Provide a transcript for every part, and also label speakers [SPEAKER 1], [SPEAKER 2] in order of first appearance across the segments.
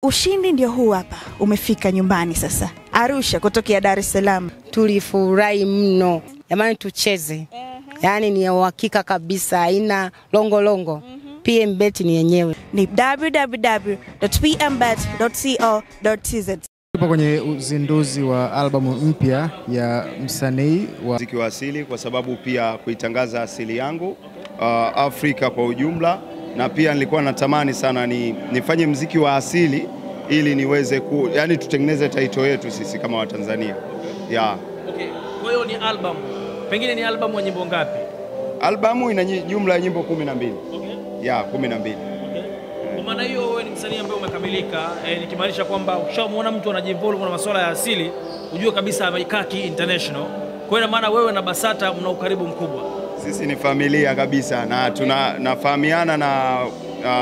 [SPEAKER 1] Ushindi ndio huu hapa, umefika nyumbani sasa. Arusha kutokea Dar es Salaam.
[SPEAKER 2] Tulifurahi mno. Jamani tucheze. Yaani ni uhakika kabisa, haina longo. PMBet ni yenyewe.
[SPEAKER 1] Ni www.pmbet.co.tz.
[SPEAKER 3] Tupo kwenye uzinduzi wa albamu mpya ya msanii wa
[SPEAKER 4] muziki wa asili, kwa sababu pia kuitangaza asili yangu Afrika kwa ujumla, na pia nilikuwa natamani sana nifanye muziki wa asili ili niweze yani tutengeneze title yetu sisi kama Watanzania. Yeah.
[SPEAKER 5] Okay. Kwa hiyo ni album. Pengine ni album ya nyimbo ngapi?
[SPEAKER 4] Albamu ina jumla ya nyimbo 12.
[SPEAKER 5] Okay.
[SPEAKER 4] Yeah, 12.
[SPEAKER 5] Okay. Kwa maana hiyo wewe ni msanii ambaye umekamilika, nikimaanisha kwamba ukishamuona mtu anajiinvolve na masuala ya asili, ujue kabisa amekaa international. Kwa hiyo maana wewe na Basata mna ukaribu mkubwa.
[SPEAKER 4] Sisi ni familia kabisa, na tunafahamiana na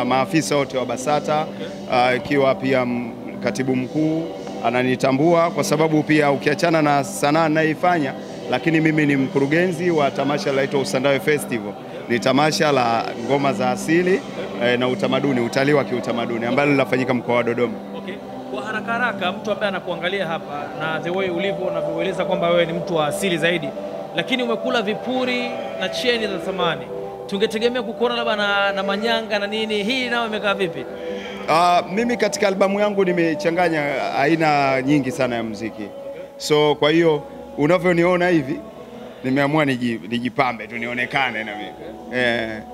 [SPEAKER 4] maafisa wote wa Basata, ikiwa pia katibu mkuu ananitambua, kwa sababu pia ukiachana na sanaa ninayoifanya, lakini mimi ni mkurugenzi wa tamasha laitwa Usandawe Festival. Ni tamasha la ngoma za asili na utamaduni, utalii wa kiutamaduni ambalo linafanyika mkoa wa Dodoma.
[SPEAKER 5] Okay. Kwa haraka mtu ambaye anakuangalia hapa na the way ulivyo unavyoeleza kwamba wewe ni mtu wa asili zaidi, lakini umekula vipuri na cheni za thamani, tungetegemea kukuona labda na manyanga na nini, hii nao imekaa vipi?
[SPEAKER 4] Mimi katika albamu yangu nimechanganya aina nyingi sana ya muziki. So kwa hiyo unavyoniona hivi nimeamua nijipambe tu nionekane na mimi.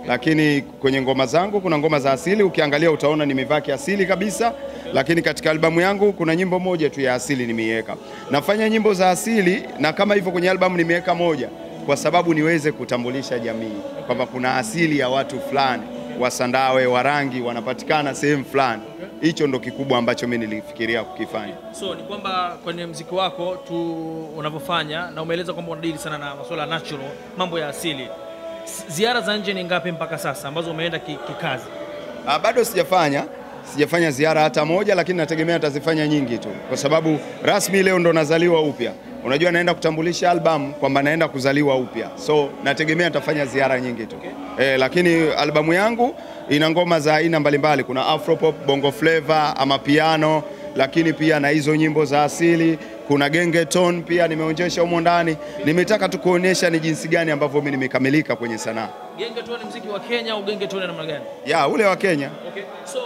[SPEAKER 4] Lakini kwenye ngoma zangu kuna ngoma za asili, ukiangalia utaona nimevaa kiasili kabisa, lakini katika albamu yangu kuna nyimbo moja tu ya asili nimeiweka. Nafanya nyimbo za asili, na kama hivyo kwenye albamu nimeweka moja kwa sababu niweze kutambulisha jamii kwamba kuna asili ya watu fulani, Wasandawe, Warangi wanapatikana sehemu fulani. Hicho ndo kikubwa ambacho mimi nilifikiria kukifanya.
[SPEAKER 5] So ni kwamba kwenye muziki wako tu unavyofanya, na umeeleza kwamba unadili sana na masuala natural, mambo ya asili. Ziara za nje ni ngapi mpaka sasa ambazo umeenda kikazi?
[SPEAKER 4] Bado sijafanya ziara hata moja, lakini nategemea nitazifanya nyingi tu, kwa sababu rasmi leo ndo nazaliwa upya. Unajua naenda kutambulisha albamu kwamba naenda kuzaliwa upya. So nategemea nitafanya ziara nyingi tu. Okay. Lakini albamu yangu ina ngoma za aina mbalimbali. Kuna Afropop, Bongo Flavor, ama piano, lakini pia na hizo nyimbo za asili. Kuna gengeton pia nimeonyesha humo ndani. Nimetaka tu kuonyesha ni jinsi gani ambavyo mimi nimekamilika kwenye sanaa.
[SPEAKER 5] Gengeton ni muziki wa Kenya au gengeton ni namna gani?
[SPEAKER 4] Ule wa Kenya.
[SPEAKER 5] Okay. So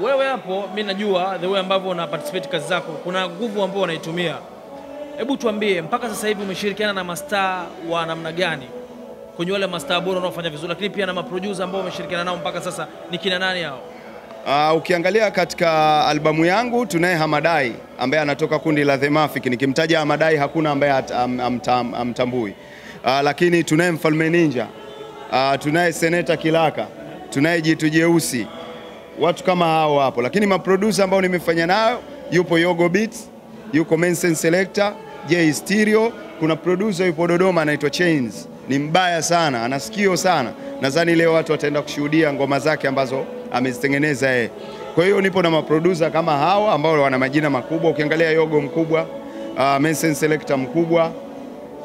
[SPEAKER 5] wewe hapo mimi najua the way ambavyo una participate kazi zako, kuna nguvu ambayo unaitumia. Hebu tuambie mpaka sasa hivi umeshirikiana na mastaa wa namna gani? Kwenye wale mastaa bora wanaofanya vizuri, lakini pia na maproducer ambao umeshirikiana nao mpaka sasa ni kina nani hao?
[SPEAKER 4] Ukiangalia katika albamu yangu tunaye Hamadai ambaye anatoka kundi la The Mafik. Nikimtaja Hamadai hakuna ambaye amtambui. Lakini tunaye Mfalme Ninja, tunaye Seneta Kilaka, tunaye Jitu Jeusi. Watu kama hao hapo. Lakini maproducer ambao nimefanya nao yupo Yogo Beats, yuko Mensen Selector, J Stereo, kuna producer yupo Dodoma anaitwa Chains. Ni mbaya sana, anasikio sana. Nadhani leo watu wataenda kushuhudia ngoma zake ambazo amezitengeneza yeye. Kwa hiyo nipo na maproducer kama hawa ambao wana majina makubwa. Ukiangalia Yogo mkubwa, Mensen Selector mkubwa,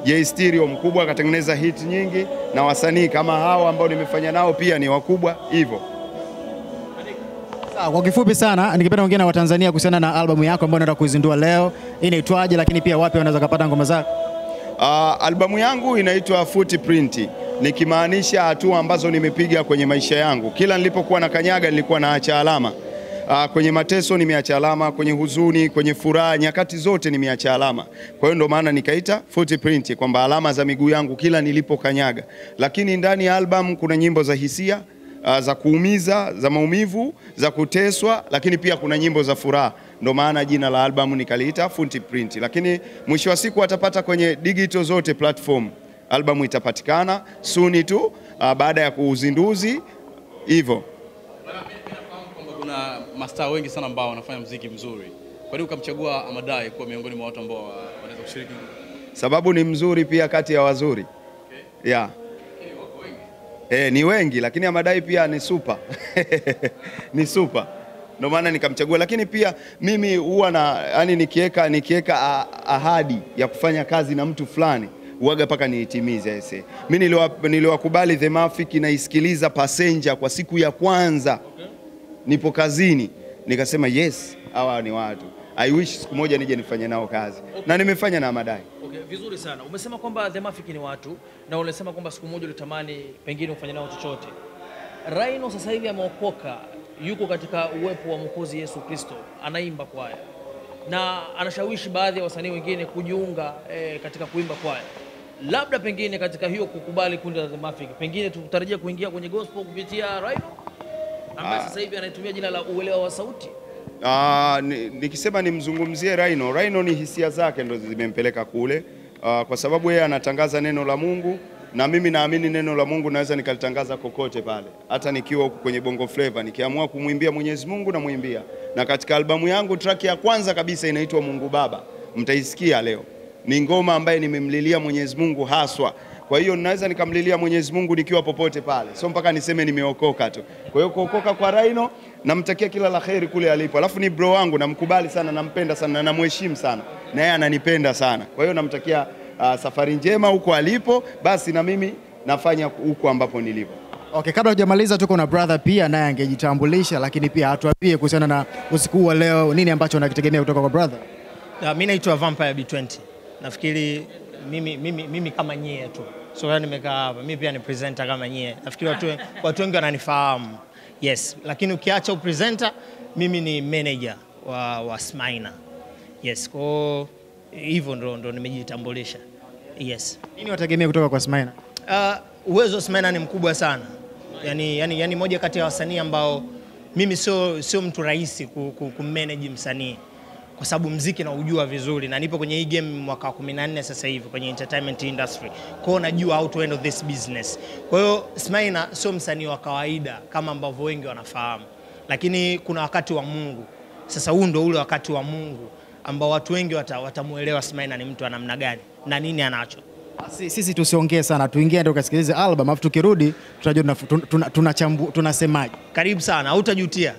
[SPEAKER 4] J Stereo mkubwa, akatengeneza hit nyingi, na wasanii kama hawa ambao nimefanya nao pia ni wakubwa hivyo.
[SPEAKER 3] Kwa kifupi sana, ningependa kuongea na Watanzania kuhusiana na albamu yako ambayo unaenda kuizindua leo. Inaitwaje, lakini pia wapi wanaweza kupata ngoma zako?
[SPEAKER 4] Albamu yangu inaitwa Footprint, nikimaanisha hatua ambazo nimepiga kwenye maisha yangu. Kila nilipokuwa na kanyaga nilikuwa naacha alama. Kwenye mateso nimeacha alama, kwenye huzuni, kwenye furaha, nyakati zote nimeacha alama. Kwa hiyo ndo maana nikaita Footprint, kwamba alama za miguu yangu kila nilipokanyaga. Lakini ndani ya albamu kuna nyimbo za hisia, za kuumiza, za maumivu, za kuteswa, lakini pia kuna nyimbo za furaha. Ndo maana jina la albamu nikaliita Footprint. Lakini mwisho wa siku atapata kwenye digital zote platform. Albamu itapatikana soon tu baada ya kuuzinduzi hivyo.
[SPEAKER 6] Kuna mastaa wengi sana ambao wanafanya muziki mzuri. Kwa nini ukamchagua Hamadai kuwa miongoni mwa watu ambao wanaweza kushiriki?
[SPEAKER 4] Sababu ni mzuri pia kati ya wazuri. Okay. Yeah. Ni wengi, lakini Hamadai pia ni super. Ni super. Ndio maana nikamchagua. Lakini pia mimi huwa nikiweka ahadi ya kufanya kazi na mtu fulani, huaga paka niitimize ese. Mimi niliwakubali The Mafik na isikiliza Passenger kwa siku ya kwanza. Nipo kazini, nikasema yes, hawa ni watu. I wish siku moja nije nifanye nao kazi. Na nimefanya na Hamadai.
[SPEAKER 5] Okay, vizuri sana. Umesema kwamba The Mafik ni watu na unasema kwamba siku moja ulitamani pengine ufanye nao chochote. Rhino sasa hivi ameokoka, yuko katika uwepo wa Mwokozi Yesu Kristo, anaimba kwaya na anashawishi baadhi ya wasanii wengine kujiunga katika kuimba kwaya. Labda pengine katika hiyo kukubali kundi la The Mafik, pengine tutarajia kuingia kwenye gospel kupitia Rhino ambaye sasa hivi anaitumia jina la Uelewa wa Sauti.
[SPEAKER 4] Nikisema nimzungumzie Rhino ni hisia zake ndo zimempeleka kule, kwa sababu yeye anatangaza neno la Mungu, na mimi naamini neno la Mungu naweza nikalitangaza kokote pale, hata nikiwa huko kwenye Bongo Flava nikiamua kumwimbia Mwenyezi Mungu na muimbia. Na katika albamu yangu track ya kwanza kabisa inaitwa Mungu Baba, mtaisikia leo. Ni ngoma ambaye nimemlilia Mwenyezi Mungu haswa. Kwa hiyo naweza nikamlilia Mwenyezi Mungu nikiwa popote pale, sio mpaka niseme nimeokoka tu. Kwa hiyo kuokoka kwa Rhino namtakia kila la kheri kule alipo. Alafu ni bro wangu, namkubali sana, nampenda sana na namheshimu sana, na yeye ananipenda sana. Kwa hiyo namtakia safari njema huko alipo, basi na mimi nafanya huko ambapo nilipo.
[SPEAKER 3] Okay, kabla hujamaliza tuko na brother pia naye angejitambulisha, lakini pia atuambie kuhusiana na usiku wa leo, nini ambacho unakitegemea kutoka kwa brother?
[SPEAKER 7] Mimi naitwa Vampire B20. Nafikiri mimi kama nyie tu. So nimekaa hapa, mimi pia ni presenter kama nyie. Nafikiri watu wengi wananifahamu. Yes, lakini ukiacha upresenter, mimi ni manager wa Smaina. Yes, kwa hivyo ndo nimejitambulisha. Yes.
[SPEAKER 3] Nini wategemea kutoka kwa Smaina?
[SPEAKER 7] Uwezo wa Smaina ni mkubwa sana. Yani moja kati ya wasanii ambao mimi sio mtu rahisi kumanage msanii, kwa sababu muziki naujua vizuri na nipo kwenye hii game mwaka 14 sasa hivi kwenye entertainment industry. Kwa hiyo najua how to handle this business. Kwa hiyo Smaina sio msanii wa kawaida kama ambavyo wengi wanafahamu. Lakini kuna wakati wa Mungu. Sasa huu ndio ule wakati wa Mungu ambao watu wengi watamuelewa Smaina ni mtu wa namna gani na nini anacho.
[SPEAKER 3] Sisi tusiongee sana, tuingie ndio kasikilize album, afu tukirudi tutajua tunasemaje.
[SPEAKER 7] Karibu sana, hautajutia.